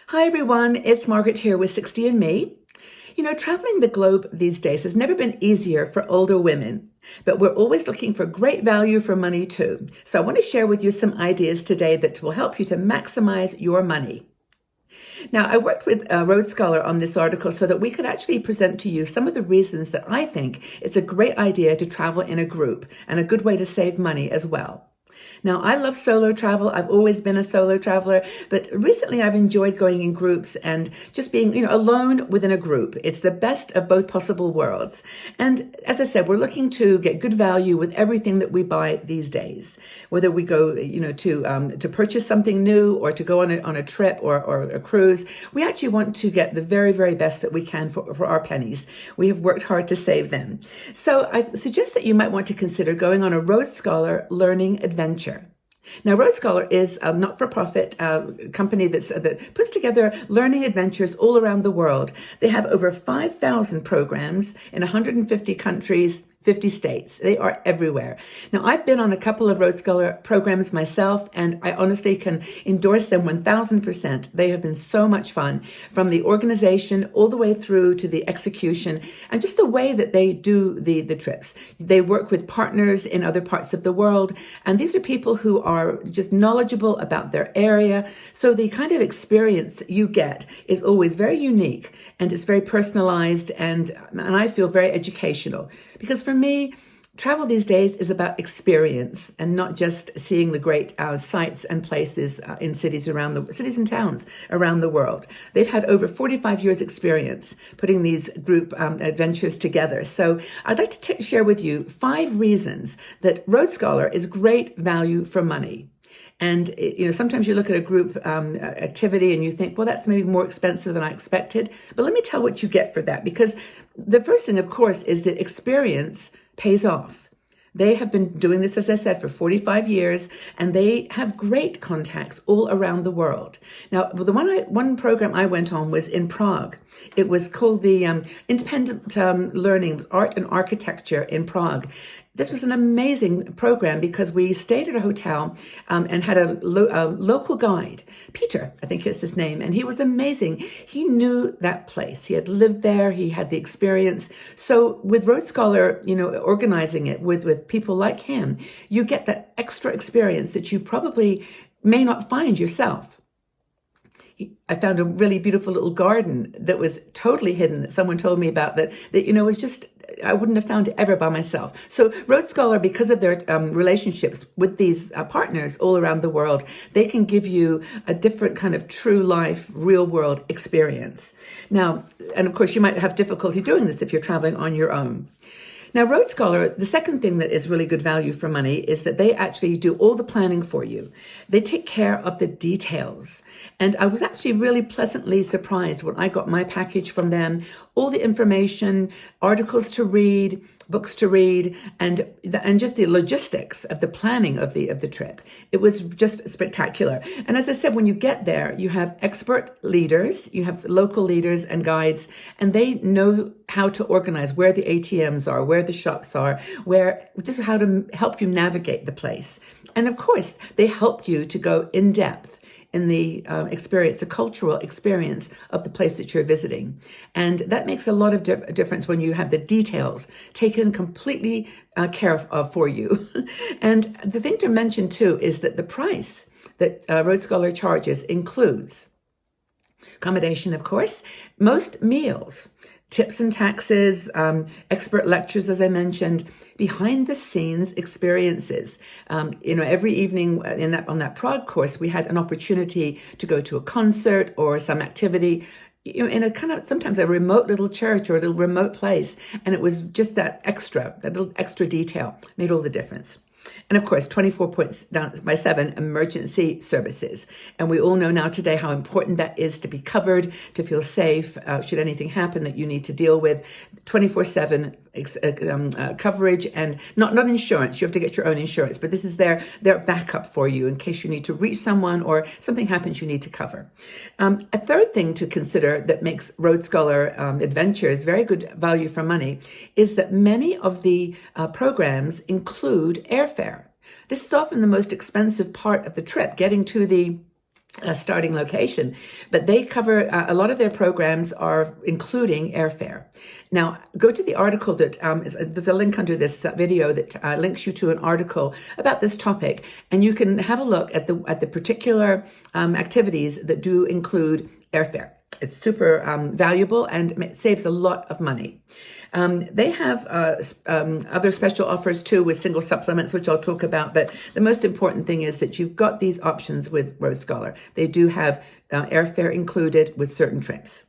Hi everyone, it's Margaret here with 60 and Me. Traveling the globe these days has never been easier for older women, but we're always looking for great value for money too. So I want to share with you some ideas today that will help you to maximize your money. Now, I worked with a Rhodes Scholar on this article so that we could actually present to you some of the reasons that I think it's a great idea to travel in a group and a good way to save money as well. Now, I love solo travel. I've always been a solo traveler, but recently I've enjoyed going in groups and just being, alone within a group. It's the best of both possible worlds. And as I said, we're looking to get good value with everything that we buy these days. Whether we go, to purchase something new or to go on a trip or a cruise, we actually want to get the very, very best that we can for our pennies. We have worked hard to save them. So I suggest that you might want to consider going on a Rhodes Scholar learning adventure. Now, Rhodes Scholar is a not-for-profit company that puts together learning adventures all around the world. They have over 5,000 programs in 150 countries, 50 states. They are everywhere. Now, I've been on a couple of Rhodes Scholar programs myself, and I honestly can endorse them 1,000%. They have been so much fun, from the organization all the way through to the execution, and just the way that they do the trips. They work with partners in other parts of the world, and these are people who are just knowledgeable about their area. So the kind of experience you get is always very unique, and it's very personalized, and I feel very educational. Because for me, travel these days is about experience and not just seeing the great sites and places in cities and towns around the world. They've had over 45 years experience putting these group adventures together. So I'd like to share with you 5 reasons that Rhodes Scholar is great value for money. And, sometimes you look at a group activity and you think, well, that's maybe more expensive than I expected. But let me tell what you get for that, because the first thing, of course, is that experience pays off. They have been doing this, as I said, for 45 years, and they have great contacts all around the world. Now, the one program I went on was in Prague. It was called the Independent Learning Art and Architecture in Prague. This was an amazing program because we stayed at a hotel and had a local guide, Peter, I think is his name, and he was amazing. He knew that place. He had lived there. He had the experience. So with Rhodes Scholar, organizing it with people like him, you get that extra experience that you probably may not find yourself. I found a really beautiful little garden that was totally hidden that someone told me about that was just, I wouldn't have found it ever by myself. So Rhodes Scholar, because of their relationships with these partners all around the world, they can give you a different kind of true life, real world experience. Now, and of course, you might have difficulty doing this if you're traveling on your own. Now, Rhodes Scholar, the second thing that is really good value for money is that they actually do all the planning for you. They take care of the details. And I was actually really pleasantly surprised when I got my package from them. All the information, articles to read, books to read, and just the logistics of the planning of the trip. It was just spectacular. And as I said, when you get there, you have expert leaders, you have local leaders and guides, and they know how to organize where the ATMs are, where the shops are, just how to help you navigate the place. And of course, they help you to go in depth in the experience, the cultural experience of the place that you're visiting. And that makes a lot of difference when you have the details taken completely care of for you. And the thing to mention too is that the price that Rhodes Scholar charges includes accommodation, of course, most meals, tips and taxes, expert lectures, as I mentioned, behind the scenes experiences. Every evening on that Prague course, we had an opportunity to go to a concert or some activity in a kind of sometimes a remote little church or a little remote place. And it was just that little extra detail made all the difference. And of course, 24/7 emergency services. And we all know now today how important that is to be covered, to feel safe, should anything happen that you need to deal with. 24/7 coverage, and not insurance. You have to get your own insurance, but this is their backup for you in case you need to reach someone or something happens you need to cover. A third thing to consider that makes Rhodes Scholar Adventures very good value for money is that many of the programs include airfare. This is often the most expensive part of the trip, getting to the starting location, but they cover a lot of their programs are including airfare. Now, go to the article that there's a link under this video that links you to an article about this topic, and you can have a look at the particular activities that do include airfare. It's super valuable and it saves a lot of money. They have other special offers too with single supplements, which I'll talk about. But the most important thing is that you've got these options with Rose Scholar. They do have airfare included with certain trips.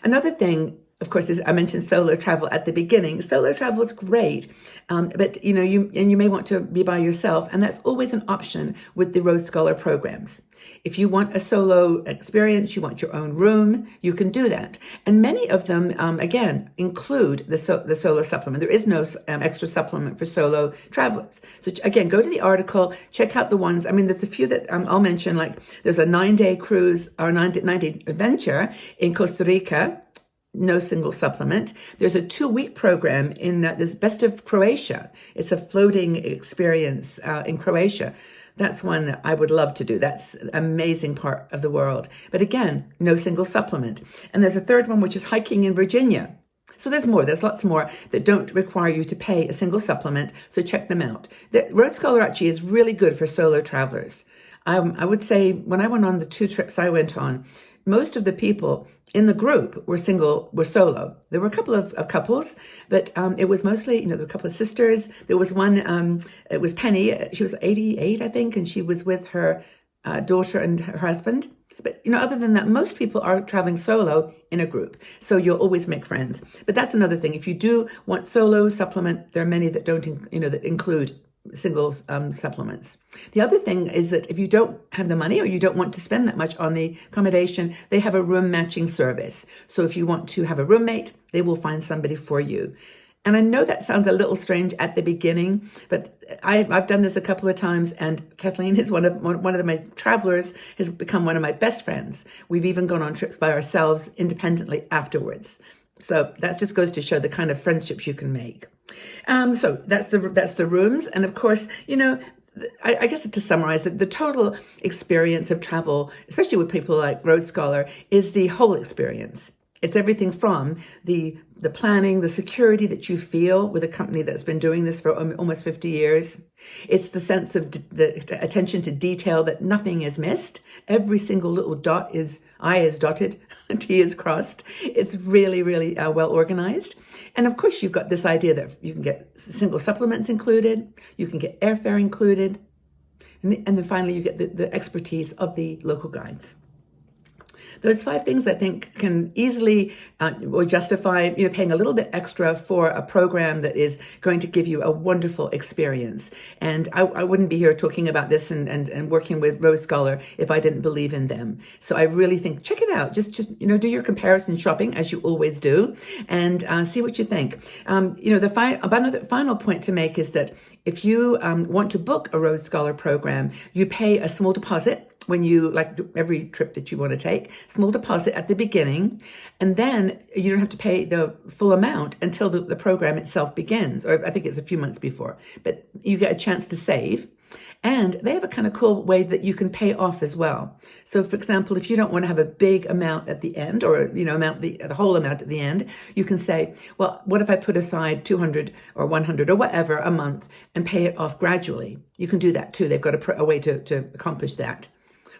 Another thing, of course, is I mentioned solo travel at the beginning. Solo travel is great, but you may want to be by yourself, and that's always an option with the Rose Scholar programs. If you want a solo experience, you want your own room, you can do that. And many of them, again, include the solo supplement. There is no extra supplement for solo travelers. So again, go to the article, check out the ones. I mean, there's a few that I'll mention, like there's a 9-day cruise or 9-day adventure in Costa Rica. No single supplement. There's a 2-week program in this Best of Croatia. It's a floating experience in Croatia. That's one that I would love to do. That's an amazing part of the world. But again, no single supplement. And there's a third one, which is hiking in Virginia. So there's more. There's lots more that don't require you to pay a single supplement. So check them out. The Rose Scholar actually is really good for solo travelers. I would say when I went on the 2 trips I went on, most of the people in the group were solo. There were a couple of couples, but it was mostly, there were a couple of sisters. There was one, it was Penny. She was 88, I think, and she was with her daughter and her husband. But, other than that, most people are traveling solo in a group. So you'll always make friends. But that's another thing. If you do want solo supplement, there are many that don't, that include single supplements. The other thing is that if you don't have the money or you don't want to spend that much on the accommodation, they have a room matching service. So if you want to have a roommate, they will find somebody for you. And I know that sounds a little strange at the beginning, but I've done this a couple of times, and Kathleen is one of my travelers, has become one of my best friends. We've even gone on trips by ourselves independently afterwards. So that just goes to show the kind of friendships you can make. So that's the rooms. And of course, I guess to summarize it, the total experience of travel, especially with people like Rose Scholar, is the whole experience. It's everything from the planning, the security that you feel with a company that's been doing this for almost 50 years. It's the sense of the attention to detail that nothing is missed. Every single little I is dotted, T is crossed. It's really, really well organized. And of course, you've got this idea that you can get single supplements included, you can get airfare included, and then finally you get the expertise of the local guides. Those 5 things I think can easily or justify paying a little bit extra for a program that is going to give you a wonderful experience. And I wouldn't be here talking about this and working with Rose Scholar if I didn't believe in them. So I really think check it out. Just do your comparison shopping as you always do, and see what you think. The final point to make is that if you want to book a Rose Scholar program, you pay a small deposit. When you, like every trip that you want to take, small deposit at the beginning, and then you don't have to pay the full amount until the program itself begins, or I think it's a few months before, but you get a chance to save. And they have a kind of cool way that you can pay off as well. So for example, if you don't want to have a big amount at the end, or the whole amount at the end, you can say, well, what if I put aside 200 or 100 or whatever a month and pay it off gradually? You can do that too. They've got a way to accomplish that,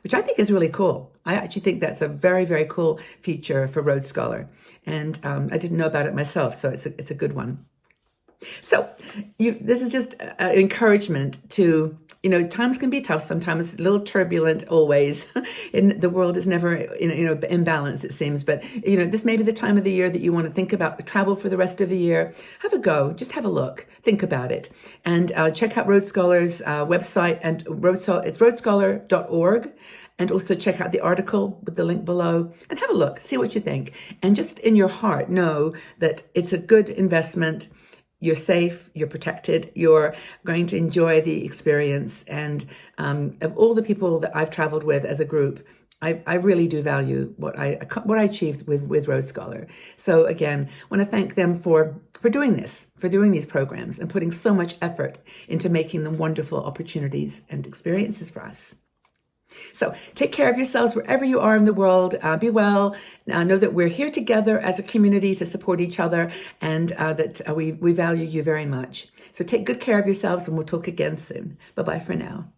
which I think is really cool. I actually think that's a very, very cool feature for Rose Scholar. And I didn't know about it myself, so it's a good one. So this is just an encouragement to, times can be tough sometimes, a little turbulent always. And the world is never in balance, it seems. But, this may be the time of the year that you want to think about travel for the rest of the year. Have a go. Just have a look. Think about it. And check out Rose Scholar's website. And it's rosescholar.org. And also check out the article with the link below and have a look. See what you think. And just in your heart, know that it's a good investment. You're safe, you're protected, you're going to enjoy the experience. And of all the people that I've traveled with as a group, I really do value what I achieved with Rose Scholar. So again, I want to thank them for doing this, for doing these programs and putting so much effort into making them wonderful opportunities and experiences for us. So take care of yourselves wherever you are in the world. Be well. Know that we're here together as a community to support each other, and that we value you very much. So take good care of yourselves, and we'll talk again soon. Bye-bye for now.